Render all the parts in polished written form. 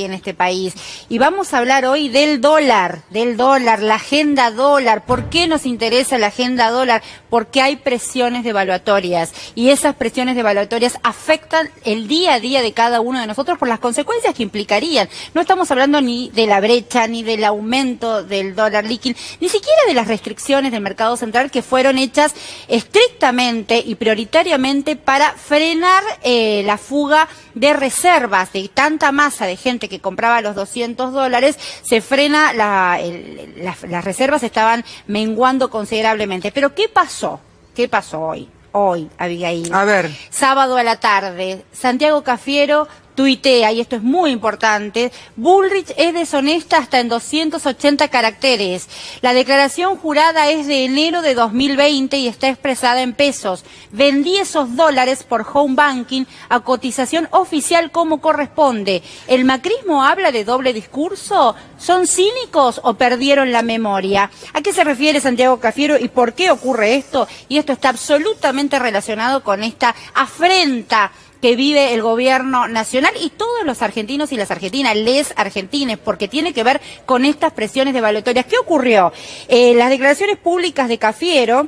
en este país. Y vamos a hablar hoy del dólar, la agenda dólar. ¿Por qué nos interesa la agenda dólar? Porque hay presiones devaluatorias y esas presiones devaluatorias afectan el día a día de cada uno de nosotros por las consecuencias que implicarían. No estamos hablando ni de la brecha, ni del aumento del dólar líquido, ni siquiera de las restricciones del mercado central que fueron hechas estrictamente y prioritariamente para frenar la fuga de reservas de tanta masa de gente que compraba los $200, se frena, las reservas estaban menguando considerablemente. Pero ¿qué pasó? ¿Qué pasó hoy? Hoy, Abigail. A ver. Sábado a la tarde, Santiago Cafiero tuitea, y esto es muy importante: Bullrich es deshonesta hasta en 280 caracteres. La declaración jurada es de enero de 2020 y está expresada en pesos. Vendí esos dólares por home banking a cotización oficial como corresponde. ¿El macrismo habla de doble discurso? ¿Son cínicos o perdieron la memoria? ¿A qué se refiere Santiago Cafiero y por qué ocurre esto? Y esto está absolutamente relacionado con esta afrenta que vive el gobierno nacional y todos los argentinos y las argentinas, les argentines, porque tiene que ver con estas presiones devaluatorias. ¿Qué ocurrió? Las declaraciones públicas de Cafiero,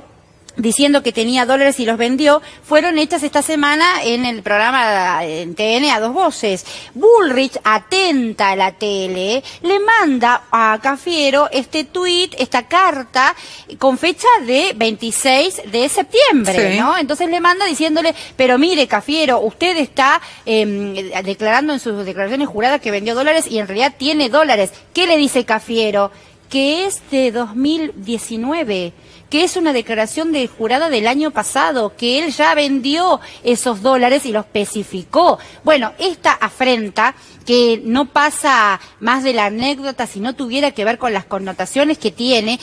diciendo que tenía dólares y los vendió, fueron hechas esta semana en el programa en TN a dos voces. Bullrich, atenta a la tele, le manda a Cafiero este tuit, esta carta, con fecha de 26 de septiembre, sí, ¿no? Entonces le manda diciéndole, pero mire, Cafiero, usted está declarando en sus declaraciones juradas que vendió dólares y en realidad tiene dólares. ¿Qué le dice Cafiero? Que es de 2019, que es una declaración de jurada del año pasado, que él ya vendió esos dólares y los especificó. Bueno, esta afrenta, que no pasa más de la anécdota si no tuviera que ver con las connotaciones que tiene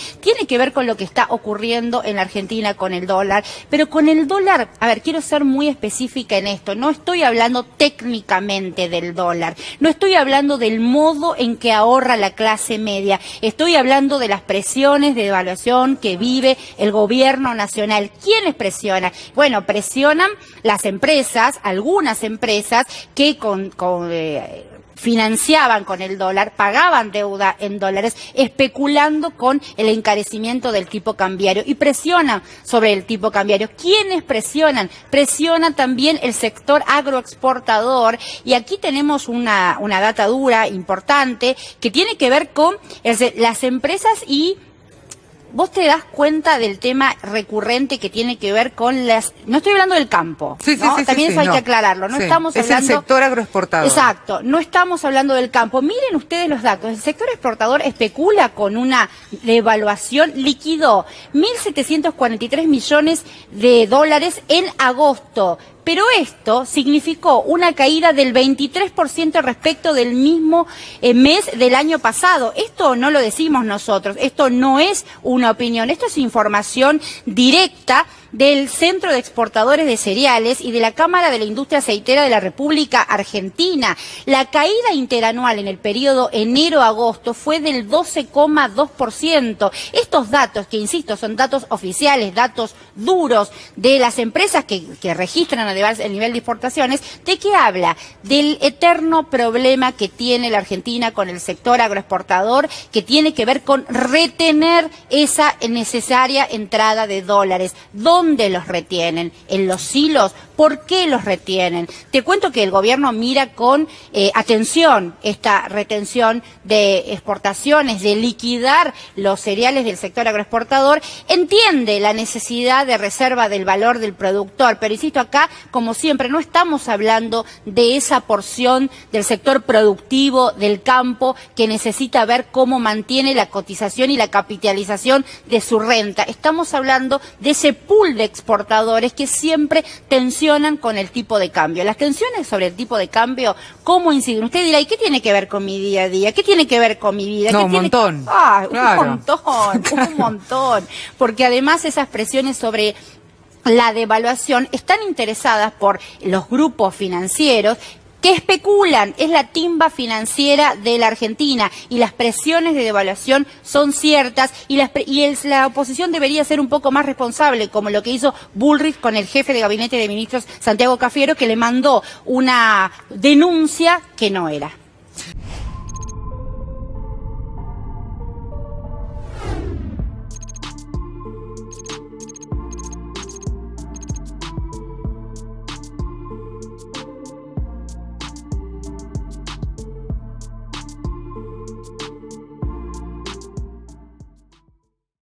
que ver con lo que está ocurriendo en la Argentina con el dólar. Pero con el dólar, a ver, quiero ser muy específica en esto, no estoy hablando técnicamente del dólar, no estoy hablando del modo en que ahorra la clase media, estoy hablando de las presiones de devaluación que vive el gobierno nacional. ¿Quiénes presionan? Bueno, presionan las empresas, algunas empresas que financiaban con el dólar, pagaban deuda en dólares, especulando con el encarecimiento del tipo cambiario y presionan sobre el tipo cambiario. ¿Quiénes presionan? Presionan también el sector agroexportador, y aquí tenemos una data dura importante que tiene que ver con las empresas. Y vos te das cuenta del tema recurrente que tiene que ver con las... No estoy hablando del campo, sí, ¿no? Sí, también sí, eso hay no. que aclararlo. No sí. Estamos hablando... Es el sector agroexportador. Exacto, no estamos hablando del campo. Miren ustedes los datos. El sector exportador especula con una devaluación, liquidó 1.743 millones de dólares en agosto. Pero esto significó una caída del 23% respecto del mismo mes del año pasado. Esto no lo decimos nosotros, esto no es una opinión, esto es información directa del Centro de Exportadores de Cereales y de la Cámara de la Industria Aceitera de la República Argentina. La caída interanual en el periodo enero-agosto fue del 12,2%. Estos datos, que insisto, son datos oficiales, datos duros de las empresas que registran el nivel de exportaciones, ¿de qué habla? Del eterno problema que tiene la Argentina con el sector agroexportador, que tiene que ver con retener esa necesaria entrada de dólares. ¿Dónde los retienen? ¿En los silos? ¿Por qué los retienen? Te cuento que el gobierno mira con atención esta retención de exportaciones, de liquidar los cereales del sector agroexportador. Entiende la necesidad de reserva del valor del productor, pero insisto, acá, como siempre, no estamos hablando de esa porción del sector productivo del campo que necesita ver cómo mantiene la cotización y la capitalización de su renta. Estamos hablando de ese pool de exportadores que siempre tensionan con el tipo de cambio. Las tensiones sobre el tipo de cambio, ¿cómo inciden? Usted dirá, ¿y qué tiene que ver con mi día a día? ¿Qué tiene que ver con mi vida? No, un montón. Claro. Un montón. Porque además esas presiones sobre la devaluación están interesadas por los grupos financieros que especulan, es la timba financiera de la Argentina, y las presiones de devaluación son ciertas, y la oposición debería ser un poco más responsable, como lo que hizo Bullrich con el jefe de gabinete de ministros, Santiago Cafiero, que le mandó una denuncia que no era.